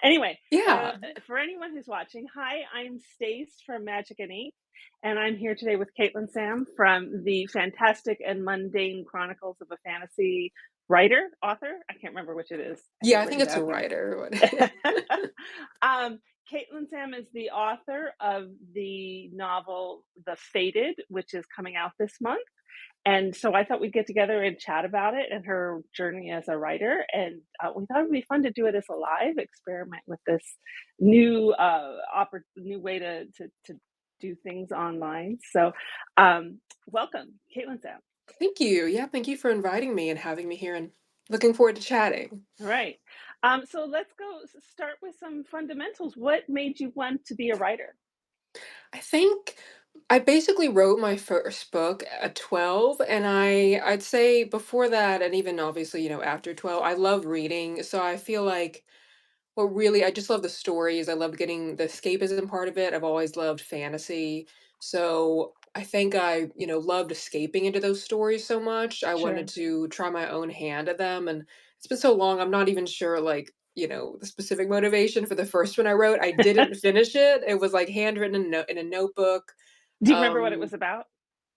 Anyway, Yeah. for anyone who's watching, hi, I'm Stace from Magic and Ink, and I'm here today with Katelynsam from the Fantastic and Mundane Chronicles of a Fantasy Writer, author. I can't remember which it is. I have Yeah, it I think written it's a down here. writer. um, Katelynsam is the author of the novel The Fated, which is coming out this month. And so I thought we'd get together and chat about it and her journey as a writer. And we thought it'd be fun to do it as a live experiment with this new new way to do things online. So welcome, Caitlin Sam. Thank you. Yeah, thank you for inviting me and having me here and looking forward to chatting. All right. So let's start with some fundamentals. What made you want to be a writer? I think I basically wrote my first book at 12, and I'd say before that and even obviously, after 12, I love reading. So I feel like well, really, I just love the stories. I love getting the escapism part of it. I've always loved fantasy. So I think I loved escaping into those stories so much. I wanted Sure. to try my own hand at them. And it's been so long, I'm not even sure, like, the specific motivation for the first one I wrote. I didn't finish it. It was like handwritten in a notebook. Do you remember what it Um, was about?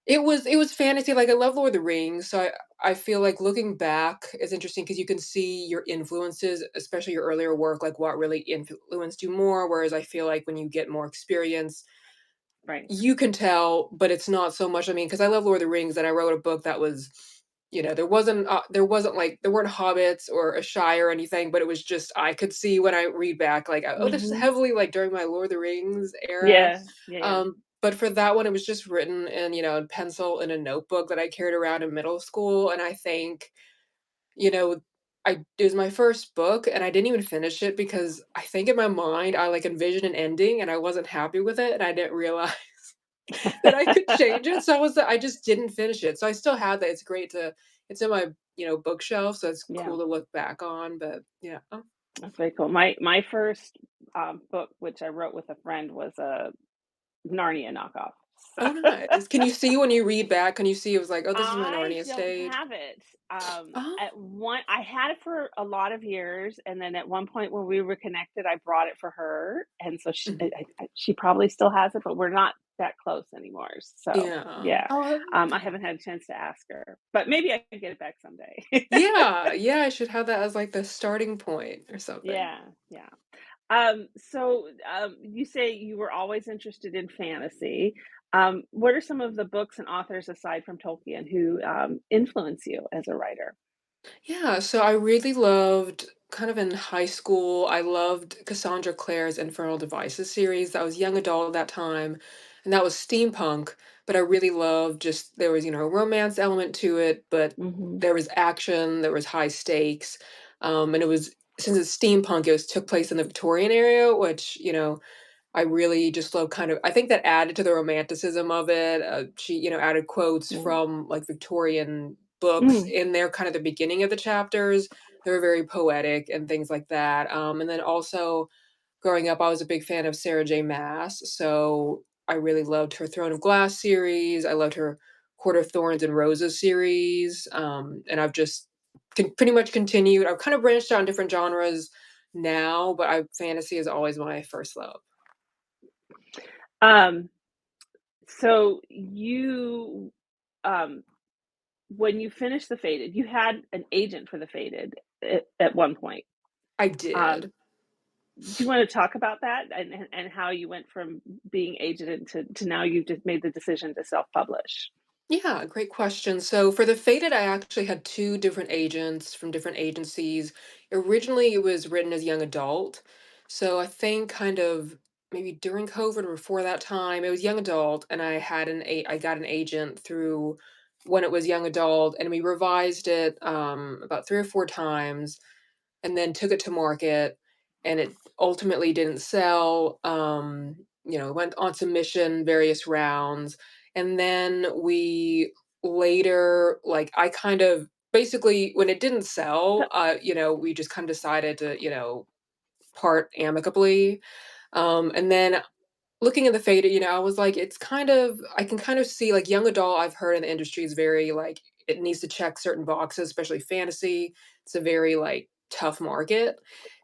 it was fantasy, like, I love Lord of the Rings, so I feel like looking back is interesting because you can see your influences, especially your earlier work, like, what really influenced you more, whereas I feel like when you get more experience, Right. you can tell, but it's not so much I mean, because I love Lord of the Rings, and I wrote a book that was there weren't hobbits or a Shire or anything, but it was just I could see when I read back, like, "Oh, this is Hmm. heavily, like, during my Lord of the Rings era." Yeah. Yeah. Yeah. But for that one, it was just written in pencil in a notebook that I carried around in middle school, and I think, you know, it was my first book, and I didn't even finish it because I think in my mind, I, like, envisioned an ending, and I wasn't happy with it, and I didn't realize that I could change it, so I just didn't finish it, so I still have that, it's in my bookshelf, so it's Yeah. cool to look back on, but yeah. That's very cool. My first book, which I wrote with a friend, was a Narnia knockoff. Oh, So nice. Can you see when you read back, can you see it was like, "Oh, this is my I Narnia don't stage?" have it. Oh. At one, I had it for a lot of years, and then at one point when we were connected, I brought it for her, and so Mhm. she probably still has it, but we're not that close anymore. So Yeah. yeah, Oh, I okay. haven't had a chance to ask her, but maybe I can get it back someday. Yeah, yeah, I should have that as, like, the starting point or something. Yeah, yeah. You say you were always interested in fantasy. What are some of the books and authors aside from Tolkien who influence you as a writer? Yeah, so I really loved kind of in high school, I loved Cassandra Clare's Infernal Devices series. I was young adult at that time, and that was steampunk, but I really loved just there was a romance element to it, but Hmm. there was action, there was high stakes. And it was since it's steampunk, took place in the Victorian era, which I really just love kind of I think that added to the romanticism of it. She added quotes Mm. from like Victorian books Mm. in there kind of the beginning of the chapters. They were very poetic and things like that. And then also growing up, I was a big fan of Sarah J. Maas. So I really loved her Throne of Glass series. I loved her Court of Thorns and Roses series. And I've just pretty much continued. I've kind of branched out in different genres now, but fantasy is always my first love. Um, so you, um, when you finished The Fated, you had an agent for The Fated at one point. I Um, did. do you want to talk about that and how you went from being agented to now you've just made the decision to self-publish? Yeah, great question. So for the Faded, I actually had two different agents from different agencies. Originally, it was written as young adult. So I think kind of maybe during COVID or before that time, it was young adult, and I got an agent through when it was young adult, and we revised it about three or four times, and then took it to market, and it ultimately didn't sell. It went on submission, various rounds, and then we later, like, I kind of basically when it didn't So, sell, we just kind of decided to part amicably. And then looking at the faded, I was like, I can kind of see like young adult. I've heard in the industry is very like it needs to check certain boxes, especially fantasy. It's a very like tough market,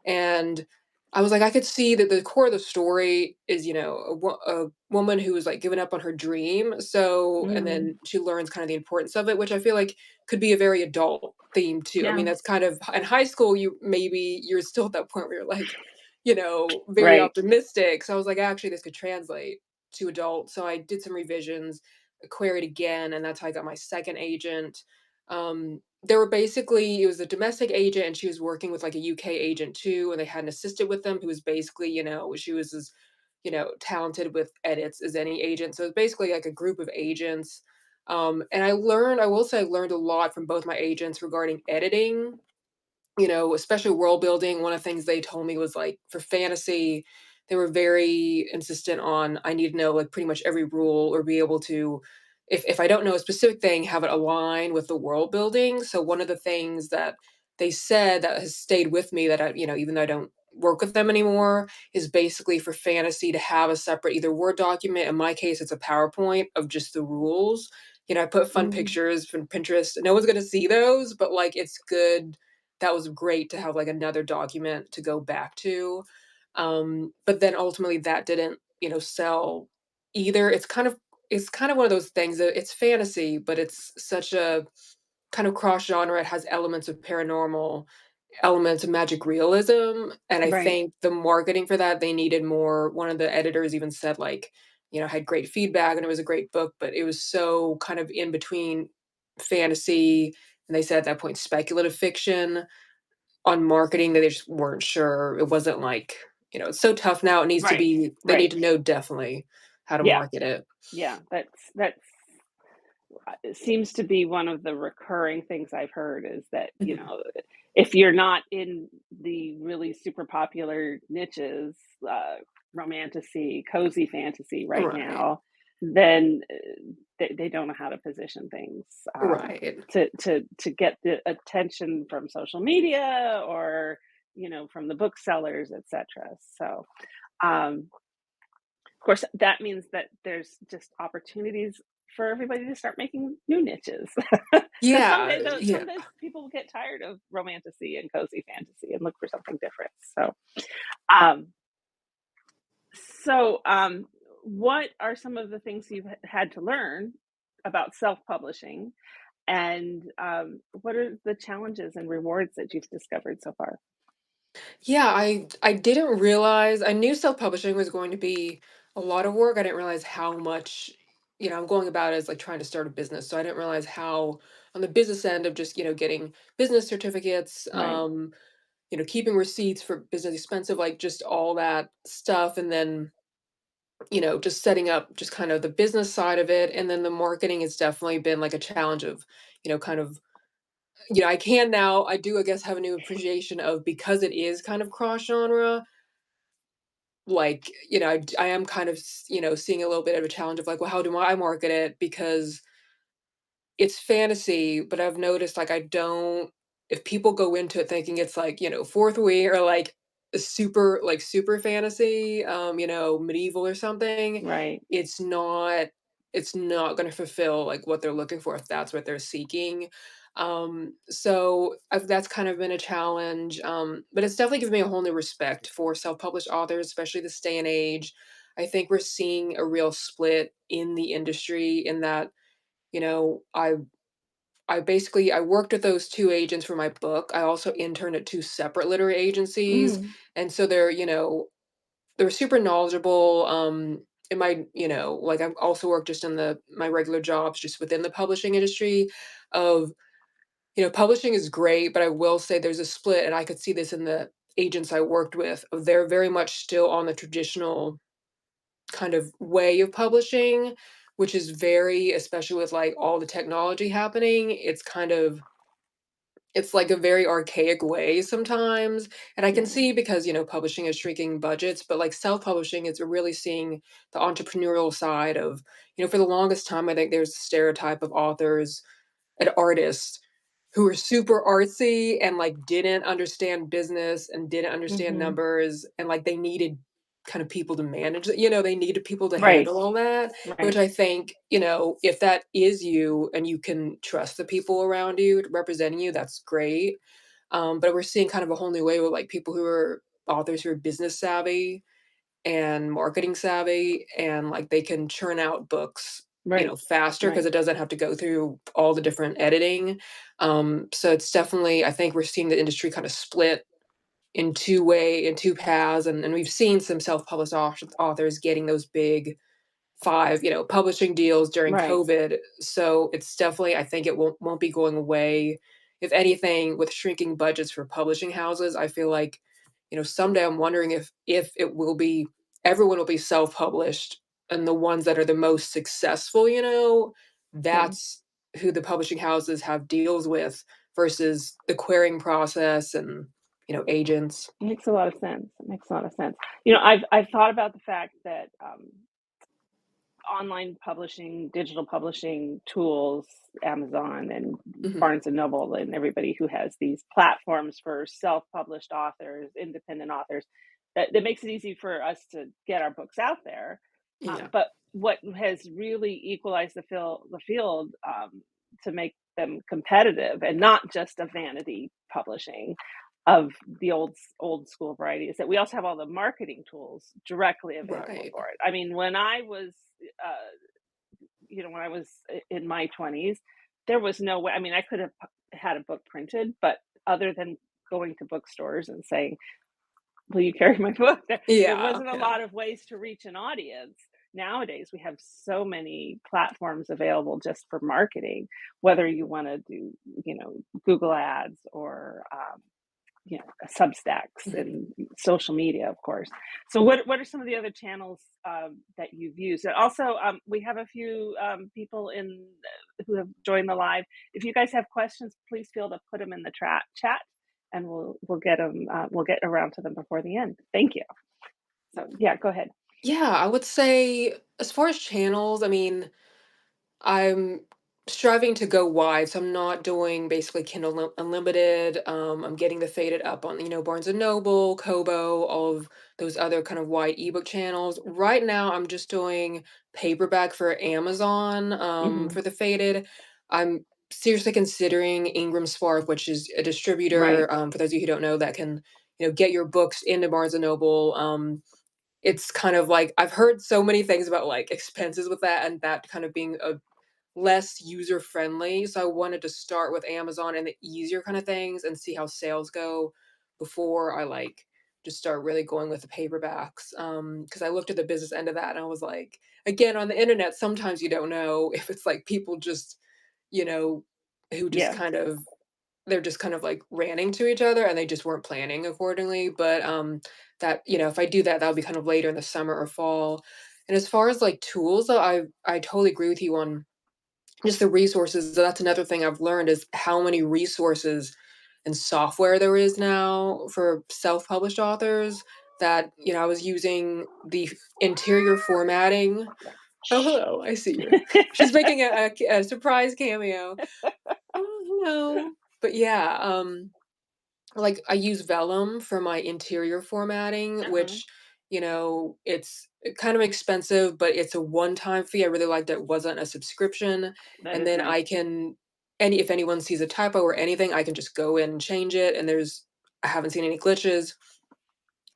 and I was like, I could see that the core of the story is, a woman who was like giving up on her dream. So, and Mm, then she learns kind of the importance of it, which I feel like could be a very adult theme too. I yeah, mean, that's kind of in high school, you're still at that point where you're like, very right, optimistic. So I was like, actually, this could translate to adult. So I did some revisions, queried again, and that's how I got my second agent. They were basically it was a domestic agent and she was working with like a UK agent too, and they had an assistant with them who was basically, she was as, talented with edits as any agent. So it was basically like a group of agents. And I will say I learned a lot from both my agents regarding editing, especially world building. One of the things they told me was like for fantasy, they were very insistent on I need to know like pretty much every rule or be able to, if I don't know a specific thing, have it align with the world building. So one of the things that they said that has stayed with me that even though I don't work with them anymore, is basically for fantasy to have a separate either Word document. In my case, it's a PowerPoint of just the rules. I put fun mm, pictures from Pinterest. No one's gonna see those, but like it's good that was great to have like another document to go back to. But then ultimately that didn't, sell either. It's kind of one of those things that it's fantasy, but it's such a kind of cross genre. It has elements of paranormal, elements of magic realism. And I right, think the marketing for that, they needed more. One of the editors even said like, had great feedback and it was a great book, but it was so kind of in between fantasy and they said at that point speculative fiction on marketing that they just weren't sure. It wasn't like, it's so tough now. It needs to right, be they need right. to know definitely how to Yeah, market it. yeah. That's it seems to be one of the recurring things I've heard is that, Mhm. if you're not in the really super popular niches, uh, romantasy, cozy fantasy right Right. now, then they don't know how to position things Right. to get the attention from social media or from the booksellers, etc. So um, of course, that means that there's just opportunities for everybody to start making new niches. Because Yeah, yeah. someday people will get tired of romantasy and cozy fantasy and look for something different. Um, so, what are some of the things you've had to learn about self-publishing, and what are the challenges and rewards that you've discovered so far? Yeah, I didn't realize I knew self-publishing was going to be a lot of work. I didn't realize how much, I'm going about it as like trying to start a business. So I didn't realize how on the business end of just, getting business certificates, Right, keeping receipts for business expensive, like just all that stuff. And then, just setting up just kind of the business side of it. And then the marketing has definitely been like a challenge of, kind of, I do, I guess, have a new appreciation of because it is kind of cross genre, like, I am kind of, seeing a little bit of a challenge of like, well, how do I market it? Because it's fantasy, but I've noticed, like, I don't if people go into it thinking it's like, fourth wing or like a super fantasy, medieval or something, right. it's not gonna fulfill, like, what they're looking for if that's what they're seeking. So that's kind of been a challenge, but it's definitely given me a whole new respect for self-published authors, especially this day and age. I think we're seeing a real split in the industry in that, you know, I I worked with those 2 agents for my book. I also interned at 2 separate literary agencies, Mm, and so they're super knowledgeable, in my like, I've also worked just in my regular jobs just within the publishing industry of, publishing is great, but I will say there's a split, and I could see this in the agents I worked with, of they're very much still on the traditional kind of way of publishing, which is very especially with, like, all the technology happening, it's like a very archaic way sometimes, and I can yeah. see because, publishing is shrinking budgets, but, like, self-publishing is really seeing the entrepreneurial side of for the longest time, I think there's a stereotype of authors and artists who were super artsy and, like, didn't understand business and didn't understand Hmm. numbers, and, like, they needed kind of people to manage it, they needed people to Right, handle all that, which right. I think, if that is you and you can trust the people around you representing you, that's great. But we're seeing kind of a whole new way with, like, people who are authors who are business savvy and marketing savvy, and like they can churn out books, Right. faster because Right. it doesn't have to go through all the different editing. So it's definitely, I think we're seeing the industry kind of split in two paths, and we've seen some self-published authors getting those big 5, publishing deals during Right. COVID. So it's definitely, I think it won't be going away. If anything, with shrinking budgets for publishing houses, I feel like, someday I'm wondering if it will be everyone will be self-published, and the ones that are the most successful, Yeah. that's who the publishing houses have deals with versus the querying process and, agents. Makes a lot of sense. It makes a lot of sense. I've thought about the fact that online publishing, digital publishing tools, Amazon and Mhm. Barnes and Noble, and everybody who has these platforms for self-published authors, independent authors, that makes it easy for us to get our books out there. Yeah. But what has really equalized the field to make them competitive and not just a vanity publishing of the old school variety is that we also have all the marketing tools directly available Right. for it. I mean, uh, when I was in my 20s, there was no way. I mean, I could have had a book printed, but other than going to bookstores and saying, "Will you carry my book?" There Yeah, wasn't a yeah. lot of ways to reach an audience. Nowadays, we have so many platforms available just for marketing, whether you want to do, Google ads or Substacks Mhm. and social media, of course. So, what are some of the other channels that you've used? And also, we have a few people who have joined the live. If you guys have questions, please feel to put them in the chat, and we'll get them. We'll get around to them before the end. Thank you. So, yeah, go ahead. Yeah, I would say as far as channels, I mean, I'm striving to go wide, so I'm not doing basically Kindle Unlimited. I'm getting the Faded up on, Barnes and Noble, Kobo, all of those other kind of wide ebook channels. Right now, I'm just doing paperback for Amazon, Hmm. for the Faded. I'm seriously considering Ingram Spark, which is a Right. distributor, for those of you who don't know, that can, get your books into Barnes and Noble. It's kind of like I've heard so many things about like expenses with that and that kind of being a less user friendly. So I wanted to start with Amazon and the easier kind of things and see how sales go before I like just start really going with the paperbacks. Because I looked at the business end of that and I was like, again, on the internet, sometimes you don't know if it's like people just, you know, who just Yes. kind of they're just kind of like ranting to each other and they just weren't planning accordingly. But that, if I do that, that'll be kind of later in the summer or fall. And as far as like tools, though, I totally agree with you on just the resources. That's another thing I've learned is how many resources and software there is now for self-published authors that, I was using the interior formatting. Oh, hello, I see you. She's making a surprise cameo. Oh, hello. But yeah, like I use Vellum for my interior formatting, Uh-huh. which, it's kind of expensive, but it's a one-time fee. I really liked that it wasn't a subscription. That And is then nice. I can if anyone sees a typo or anything, I can just go in and change it. And I haven't seen any glitches.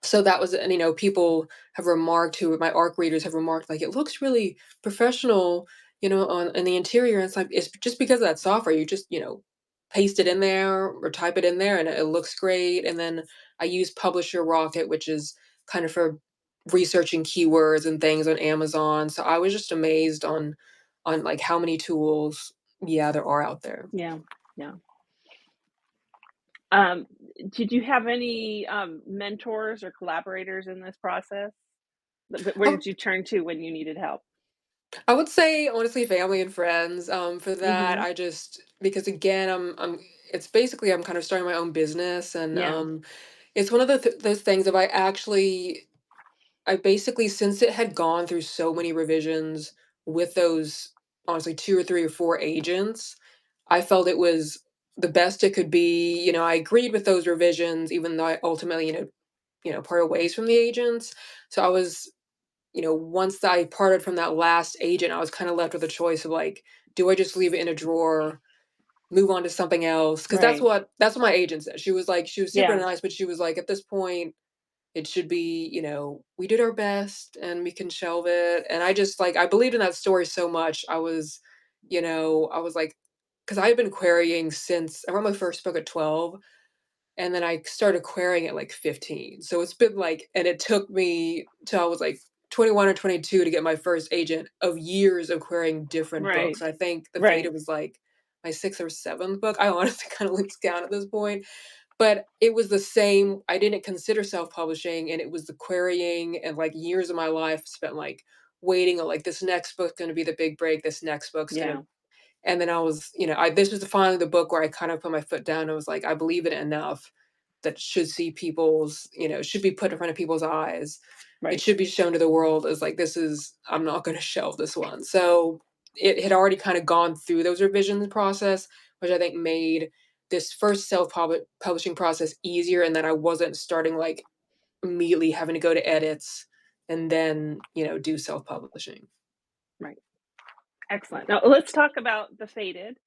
So that was and, people have remarked who my ARC readers have remarked, like, "It looks really professional, on in the interior." And it's like, it's just because of that software. You just, paste it in there or type it in there and it looks great. And then I use Publisher Rocket, which is kind of for researching keywords and things on Amazon. So I was just amazed on like how many tools, yeah, there are out there. Yeah. Yeah. Um, did you have any mentors or collaborators in this process? Where I did you turn to when you needed help? I would say honestly family and friends. For that, Mhm. I just because again, I'm it's basically I'm kind of starting my own business, and Yeah, it's one of those things of I basically since it had gone through so many revisions with those honestly 2 or 3 or 4 agents, I felt it was the best it could be. I agreed with those revisions, even though I ultimately, parted ways from the agents. So I was once I parted from that last agent, I was kind of left with a choice of like, do I just leave it in a drawer, move on to something else? Because right. that's what my agent said. She was super Yeah, nice, but she was like, at this point, It should be, we did our best and we can shelve it. And I just like I believed in that story so much. I was like, because I had been querying since I wrote my first book at 12, and then I started querying at like 15. So it's been like, and it took me till I was like 21 or 22 to get my first agent, of years of querying different Right. books. I think The Right. Fated was like my sixth or seventh book. I honestly kind of lose count at this point. But it was the same. I didn't consider self-publishing, and it was the querying and like years of my life spent like waiting on like this next book's going to be the big break. This next book's going Yeah. to, and then I was, this was finally the book where I kind of put my foot down. I was like, I believe in it enough that should see people's, should be put in front of people's eyes. It Right. should be shown to the world as like, I'm not going to shelve this one. So it had already kind of gone through those revisions process, which I think made this first self-publishing process easier. And then I wasn't starting like immediately having to go to edits and then, do self-publishing. Right. Excellent. Now let's talk about The Fated.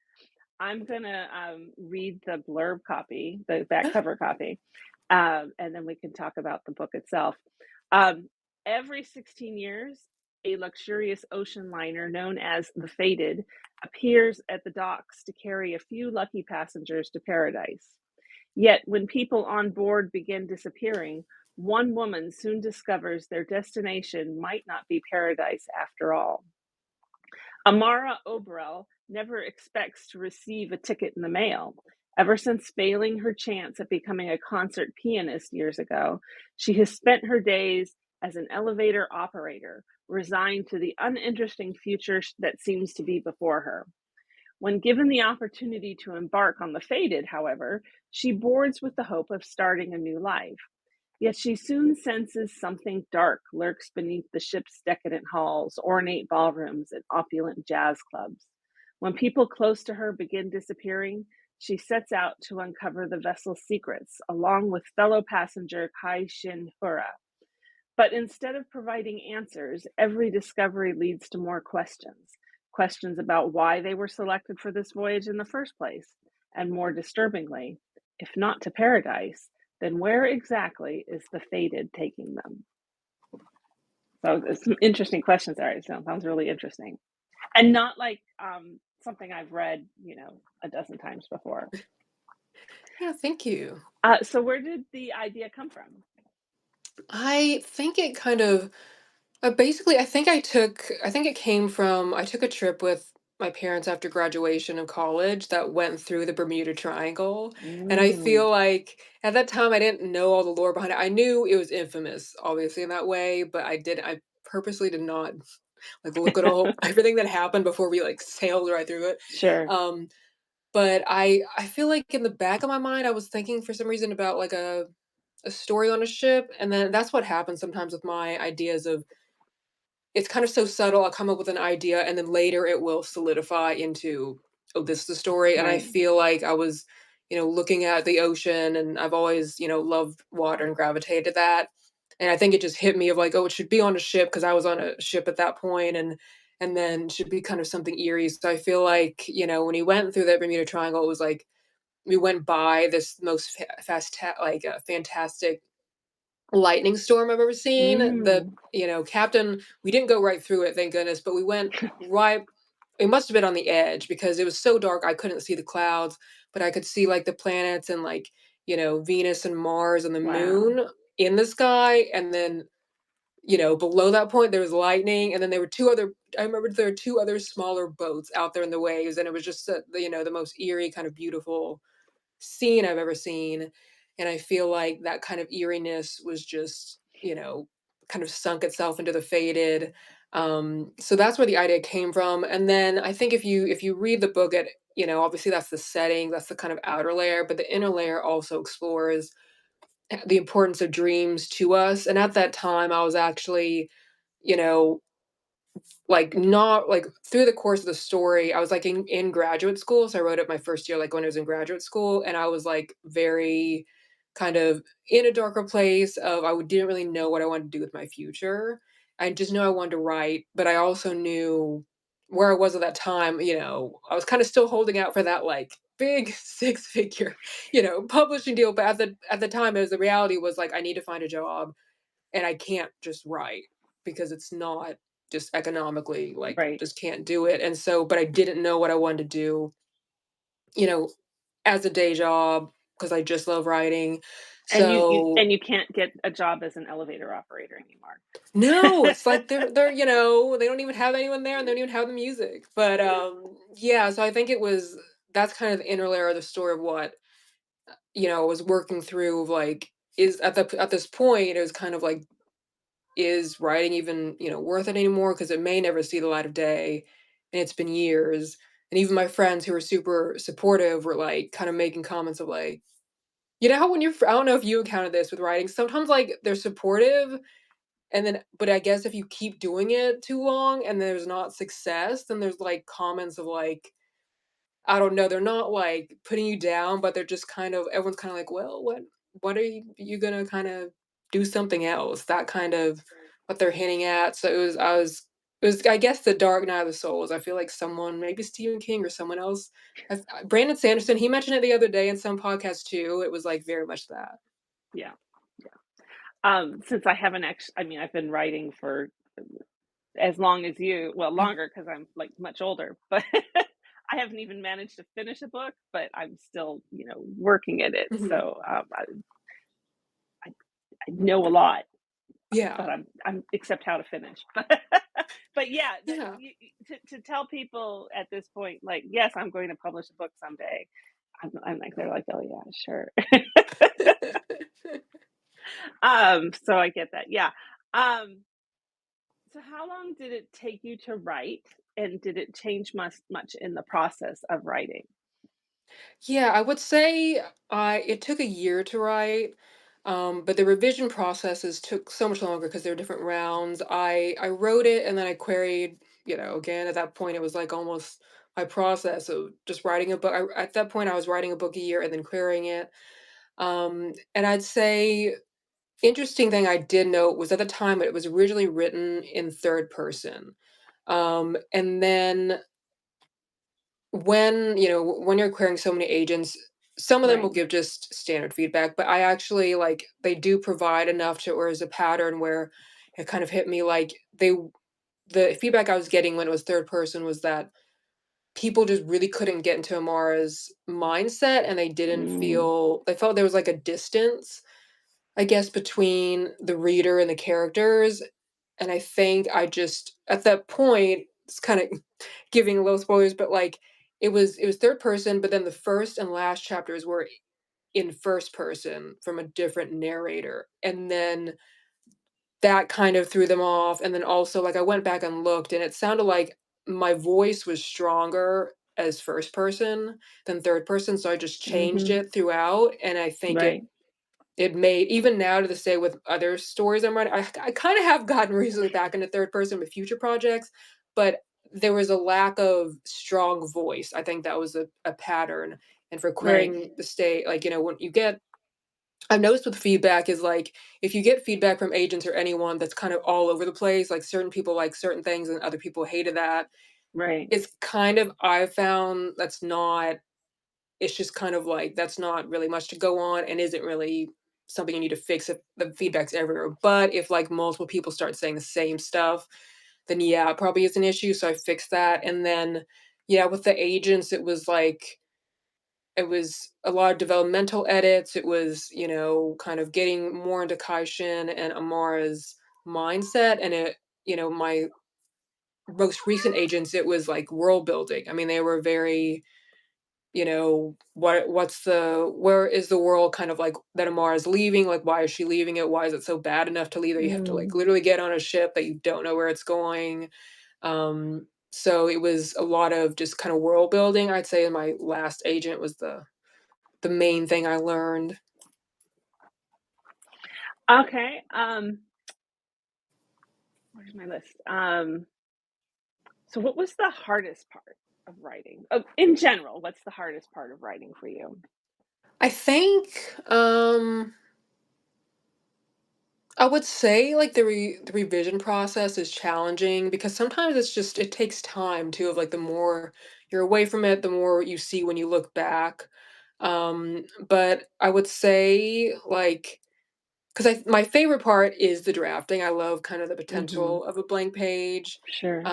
I'm gonna read the blurb copy, the back cover copy, and then we can talk about the book itself. Um, every 16 years, a luxurious ocean liner known as the Fated appears at the docks to carry a few lucky passengers to paradise. Yet, when people on board begin disappearing, one woman soon discovers their destination might not be paradise after all. Amara Oberel never expects to receive a ticket in the mail. Ever since failing her chance at becoming a concert pianist years ago, she has spent her days as an elevator operator, resigned to the uninteresting future that seems to be before her. When given the opportunity to embark on the fated, however, she boards with the hope of starting a new life. Yet she soon senses something dark lurks beneath the ship's decadent halls, ornate ballrooms, and opulent jazz clubs. When people close to her begin disappearing, she sets out to uncover the vessel's secrets, along with fellow passenger Kai Shin Hura. But instead of providing answers, every discovery leads to more questions. Questions about why they were selected for this voyage in the first place. And more disturbingly, if not to paradise, then where exactly is the fated taking them? So there's some interesting questions there. It sounds really interesting. And not like something I've read, a dozen times before. Yeah, thank you. So where did the idea come from? I think it kind of basically, I think it came from, I took a trip with my parents after graduation of college that went through the Bermuda Triangle. And I Mm, feel like at that time I didn't know all the lore behind it. I knew it was infamous, obviously, in that way, but I purposely did not like look at all everything that happened before we like sailed right through it. sure. Um, but I feel like in the back of my mind I was thinking for some reason about like a story on a ship, and then that's what happens sometimes with my ideas of, it's kind of so subtle. I'll come up with an idea and then later it will solidify into, oh, this is the story. And I Right. feel like I was, looking at the ocean, and I've always, loved water and gravitated to that. And I think it just hit me of like, oh, it should be on a ship because I was on a ship at that point, and then should be kind of something eerie. So I feel like, when he went through that Bermuda Triangle, it was like we went by this most fantastic lightning storm I've ever seen. The, Mm, captain, we didn't go right through it, thank goodness, but we went right, it must have been on the edge because it was so dark I couldn't see the clouds, but I could see like the planets and like, Venus and Mars and the wow. moon in the sky. And then, below that point there was lightning, and then there were two other, I remember there were two other smaller boats out there in the waves, and it was just the most eerie kind of beautiful scene I've ever seen. And I feel like that kind of eeriness was just, kind of sunk itself into the faded. So that's where the idea came from. And then I think if you read the book at, obviously that's the setting, that's the kind of outer layer, but the inner layer also explores the importance of dreams to us. And at that time I was actually, you know, like, not like, through the course of the story, I was, like, in graduate school, so I wrote it my first year, like, when I was in graduate school, and I was, like, very kind of in a darker place of didn't really know what I wanted to do with my future. I just knew I wanted to write, but I also knew where I was at that time, I was kinda still holding out for that, like, big six-figure, publishing deal. But at the time, it was the reality was like I need to find a job, and I can't just write because it's not just economically like Right. just can't do it. And so, but I didn't know what I wanted to do, you know, as a day job because I just love writing. And you So and you can't get a job as an elevator operator anymore. no, it's like they're they don't even have anyone there and they don't even have the music. But yeah, so I think it was that's kind of the inner layer of the story of what, I was working through of like is at this point it was kind of like is writing even, worth it anymore because it may never see the light of day and it's been years. And even my friends who were super supportive were like kind of making comments of like, how when I don't know if you encountered this with writing, sometimes like they're supportive and then but I guess if you keep doing it too long and there's not success, then there's, like, comments of, like, I don't know, they're not, like, putting you down, but they're just kind of everyone's kinda like, "Well, what are you gonna kinda do something else?" That kind of what they're hinting at, so it was, I guess, the dark night of the souls. I feel like someone, maybe Stephen King or someone else, Brandon Sanderson, he mentioned it the other day in some podcast too, it was, like, very much that. Yeah, yeah. Since I haven't I mean, I've been writing for as long as you, well, Mm, longer because I'm like much older, but I haven't even managed to finish a book, but I'm still, working at it. mhm. So I, I know a lot, but Yeah. I'm except how to finish. But yeah, Yeah. to tell people at this point, like, yes, I'm going to publish a book someday. I'm like, they're like, oh yeah, sure. So I get that. Yeah. Um, so how long did it take you to write, and did it change much in the process of writing? Yeah, I would say it took a year to write, but the revision processes took so much longer because there were different rounds. I wrote it and then I queried, again at that point it was like almost my process of just writing a book. At that point I was writing a book a year and then querying it. And I'd say interesting thing I did note was at the time it was originally written in third person. And then when you're querying so many agents, some of them will Right. give just standard feedback, but I actually like they do provide enough to where there's a pattern where it kind of hit me like the feedback I was getting when it was third person was that people just really couldn't get into Amara's mindset and Mm, they felt there was like a distance, I guess, between the reader and the characters. And I think I just at that point, it's kind of giving a little spoilers, but like it was third person, but then the first and last chapters were in first person from a different narrator. And then that kind of threw them off. And then also like I went back and looked and it sounded like my voice was stronger as first person than third person. So I just changed mhm. it throughout. And I think Right, it made even now to this day with other stories I'm writing, I kind of have gotten recently back into third person with future projects, but there was a lack of strong voice. I think that was a pattern. And for right, querying the state, like, when you get, I've noticed with feedback is like, if you get feedback from agents or anyone that's kind of all over the place, like certain people like certain things and other people hated that, right, it's kind of, I've found that's not it's just kind of like that's not really much to go on and isn't really something you need to fix if the feedback's everywhere. But if like multiple people start saying the same stuff, then yeah, it probably is an issue. So I fixed that. And then yeah, with the agents, it was a lot of developmental edits. It was, kind of getting more into Kaishin and Amara's mindset. And my most recent agents, it was like world building. I mean, they were very where is the world kind of like that Amara is leaving? Like, why is she leaving it? Why is it so bad enough to leave that you have to like mm, literally get on a ship that you don't know where it's going? So it was a lot of just kind of world building. I'd say in my last agent was the main thing I learned. okay. Where's my list? So what was the hardest part of writing? In general, what's the hardest part of writing for you? I think I would say like the revision process is challenging because sometimes it's just it takes time too of like the more you're away from it, the more you see when you look back. But I would say like because my favorite part is the drafting. I love kind of the Mhm. potential of a blank page. Sure.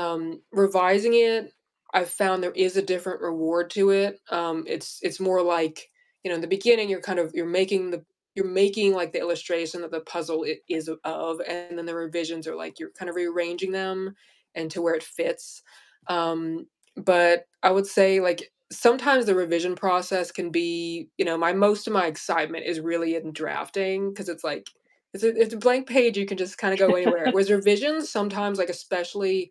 Revising it, I've found there is a different reward to it. It's more like, in the beginning you're kind of you're making like the illustration that the puzzle is of, and then the revisions are like you're kind of rearranging them and to where it fits. But I would say like sometimes the revision process can be, my most of my excitement is really in drafting because it's like it's a blank page, you can just kinda go anywhere. Whereas revisions sometimes, like, especially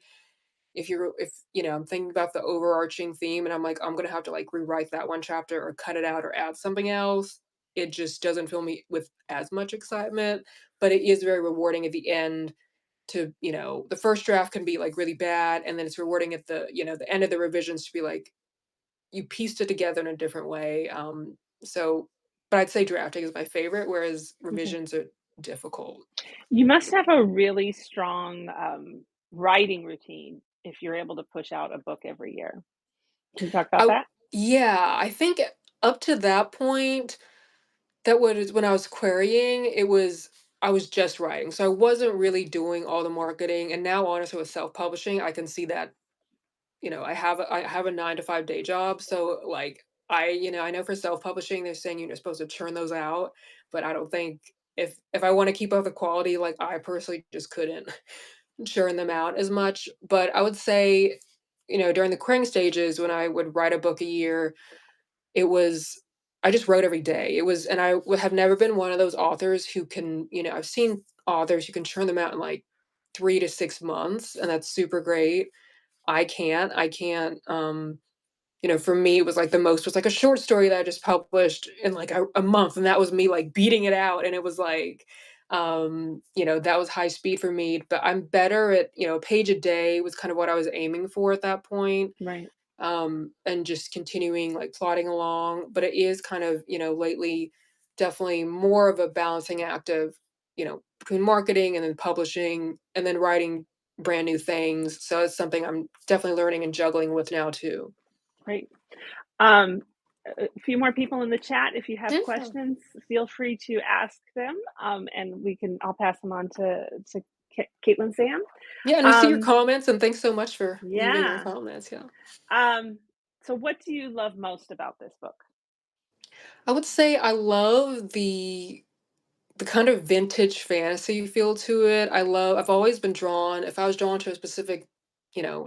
if, I'm thinking about the overarching theme and I'm like, "I'm gonna have to, like, rewrite that one chapter or cut it out or add something else," it just doesn't fill me with as much excitement, but it is very rewarding at the end to, the first draft can be, like, really bad, and then it's rewarding at the end of the revisions to be like, you pieced it together in a different way, so but I'd say drafting is my favorite, whereas Okay. revisions are difficult. You must have a really strong, writing routine if you're able to push out a book every year. Can you talk about I that? Yeah, I think up to that point, that was when I was querying, I was just writing, so I wasn't really doing all the marketing, and now honestly with self-publishing, I can see that, I have a 9 to 5 day job, so, like, I know for self-publishing, they're saying you're supposed to churn those out, but I don't think if I wanna keep up the quality, like, I personally just couldn't churn them out as much, but I would say, during the querying stages, when I would write a book a year, it was I just wrote every day. And I would have never been one of those authors who can, I've seen authors who can churn them out in like 3 to 6 months, and that's super great. I can't, for me, it was like the most was like a short story that I just published in like a month, and that was me like beating it out, and it was like, that was high speed for me, but I'm better at, a page a day was kind of what I was aiming for at that point, Right. and just continuing like plodding along. But it is kind of, lately definitely more of a balancing act of, between marketing and then publishing and then writing brand new things. So it's something I'm definitely learning and juggling with now too. Great. Um, a few more people in the chat. If you have Yeah. questions, feel free to ask them, and I'll pass them on to Caitlin Sam. Yeah, and we see your Um, comments, and thanks so much for leaving your yeah. comments. Yeah. Um, so what do you love most about this book? I would say I love the kind of vintage fantasy feel to it. I've always been drawn, if I was drawn to a specific,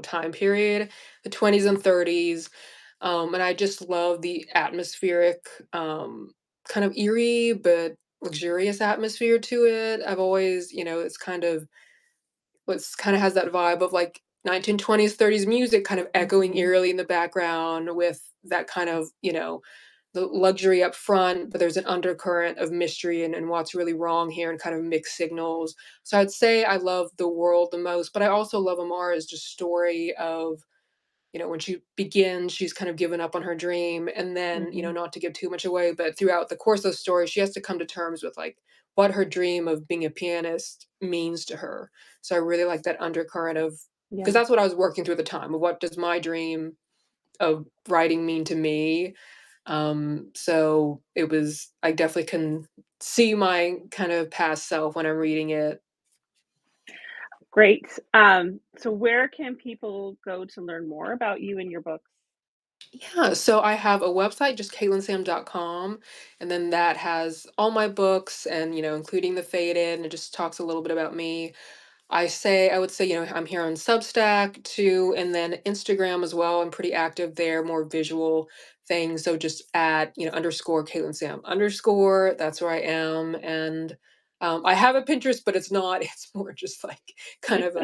time period, the 20s and 30s. And I just love the atmospheric, kind of eerie but luxurious atmosphere to it. I've always, it's kind of has that vibe of like 1920s, 30s music kind of echoing Mhm. eerily in the background with that kind of, the luxury up front, but there's an undercurrent of mystery and what's really wrong here and kind of mixed signals. So I'd say I love the world the most, but I also love Amara's just story of, when she begins, she's kind of given up on her dream. And then, Mhm. not to give too much away, but throughout the course of the story, she has to come to terms with like what her dream of being a pianist means to her. So I really like that undercurrent of, because Yeah, that's what I was working through at the time of what does my dream of writing mean to me. So I definitely can see my kind of past self when I'm reading it. great. So where can people go to learn more about you and your books? Yeah, so I have a website, just katelynsam.com, and then that has all my books and, including The Faded, and it just talks a little bit about me. I would say, I'm here on Substack too, and then Instagram as well. I'm pretty active there, more visual things. So just add, underscore Caitlin Sam underscore. That's where I am. And I have a Pinterest, but it's not, it's more just like kind of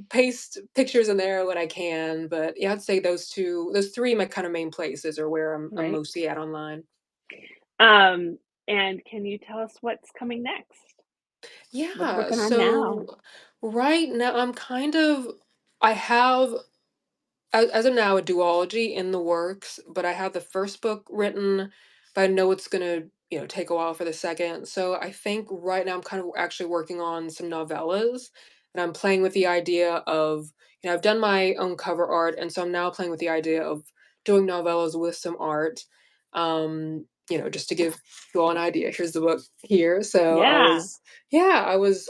paste pictures in there when I can. But yeah, I'd say those three, my kind of main places are where I'm Right. mostly at online. Um, and can you tell us what's coming next? What are you Yeah. working on now? So right now I have as of now, a duology in the works, but I have the first book written, but I know it's gonna take a while for the second. So I think right now I'm kind of actually working on some novellas, and I'm playing with the idea of, I've done my own cover art, and so I'm now playing with the idea of doing novellas with some art. Just to give you all an idea, here's the book here. So Yeah.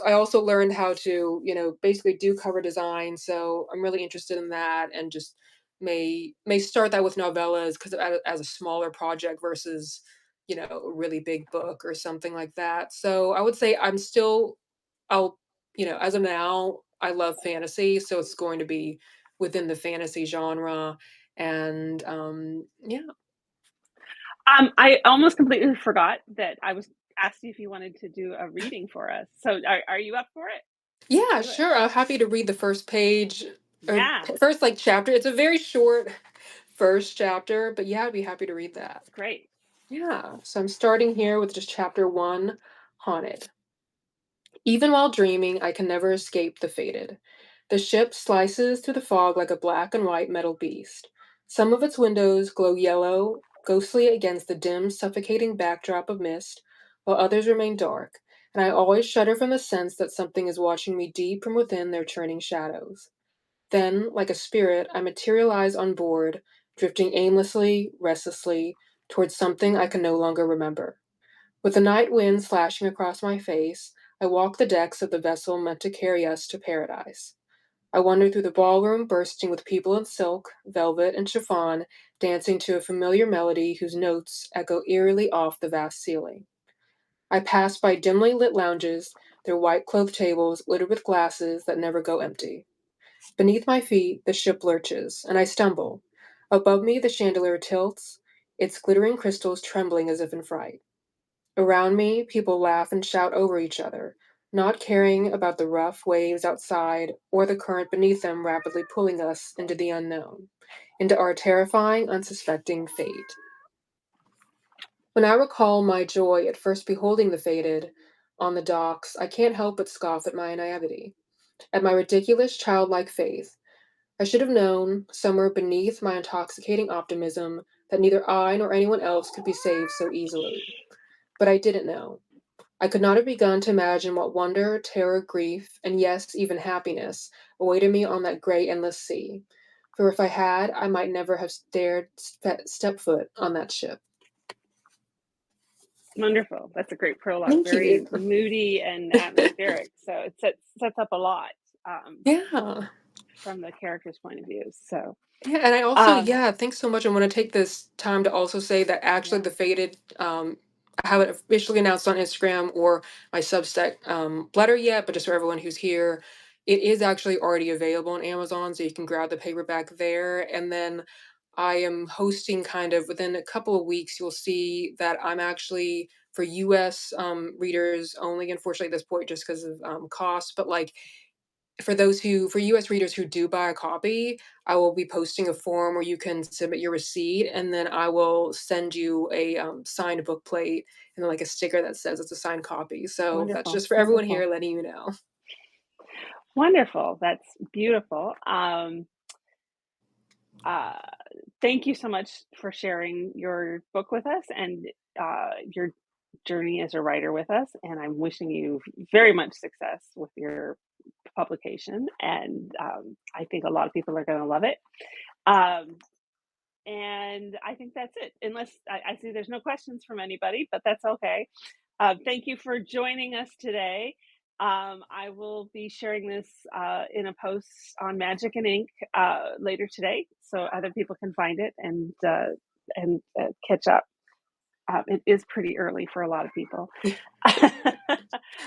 I also learned how to, basically do cover design. So I'm really interested in that, and just may start that with novellas because as a smaller project versus a really big book or something like that. So I would say I'll, as of now, I love fantasy, so it's going to be within the fantasy genre. And yeah. I almost completely forgot that I was asked you if you wanted to do a reading for us. So are you up for it? Let's Yeah, do it. sure. I'm happy to read the first page or Yeah, first like chapter. It's a very short first chapter, but yeah, I'd be happy to read that. great. Yeah. So I'm starting here with just chapter 1, Haunted. Even while dreaming, I can never escape the fated. The ship slices through the fog like a black and white metal beast. Some of its windows glow yellow, ghostly against the dim, suffocating backdrop of mist, while others remain dark, and I always shudder from the sense that something is watching me deep from within their churning shadows. Then, like a spirit, I materialize on board, drifting aimlessly, restlessly, towards something I can no longer remember. With the night wind slashing across my face, I walk the decks of the vessel meant to carry us to paradise. I wander through the ballroom bursting with people in silk, velvet, and chiffon, dancing to a familiar melody whose notes echo eerily off the vast ceiling. I pass by dimly lit lounges, their white clothed tables littered with glasses that never go empty. Beneath my feet, the ship lurches, and I stumble. Above me, the chandelier tilts, its glittering crystals trembling as if in fright. Around me, people laugh and shout over each other, not caring about the rough waves outside or the current beneath them rapidly pulling us into the unknown, into our terrifying, unsuspecting fate. When I recall my joy at first beholding the fated on the docks, I can't help but scoff at my naivety, at my ridiculous childlike faith. I should have known, somewhere beneath my intoxicating optimism, that neither I nor anyone else could be saved so easily. But I didn't know. I could not have begun to imagine what wonder, terror, grief, and yes, even happiness awaited me on that gray, endless sea. For if I had, I might never have dared step foot on that ship. Wonderful. That's a great prologue. Thank you. Very moody and atmospheric. So it sets up a lot um, Yeah. from the character's point of view. So Yeah, and I also, um, yeah, thanks so much. I want to take this time to also say that actually yeah, the Faded, I haven't officially announced on Instagram or my Substack letter yet, but just for everyone who's here, it is actually already available on Amazon, so you can grab the paperback there. And then I am hosting kind of within a couple of weeks, you'll see that I'm actually for US readers only, unfortunately, at this point, just because of cost, but like for US readers who do buy a copy, I will be posting a form where you can submit your receipt, and then I will send you a, signed book plate and, like, a sticker that says it's a signed copy, so that's wonderful, just for everyone wonderful, here letting you know. wonderful. That's beautiful. Uh, Thank you so much for sharing your book with us and your journey as a writer with us. And I'm wishing you very much success with your publication. And I think a lot of people are going to love it. Um, and I think that's it. Unless I see there's no questions from anybody, but that's okay. Thank you for joining us today. I will be sharing this in a post on Magic and Ink later today, so other people can find it and catch up. It is pretty early for a lot of people.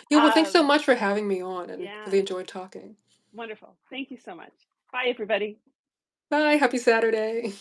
Yeah, well, thanks so um, much for having me on, and yeah, really enjoyed talking. wonderful. Thank you so much. Bye, everybody. Bye, happy Saturday.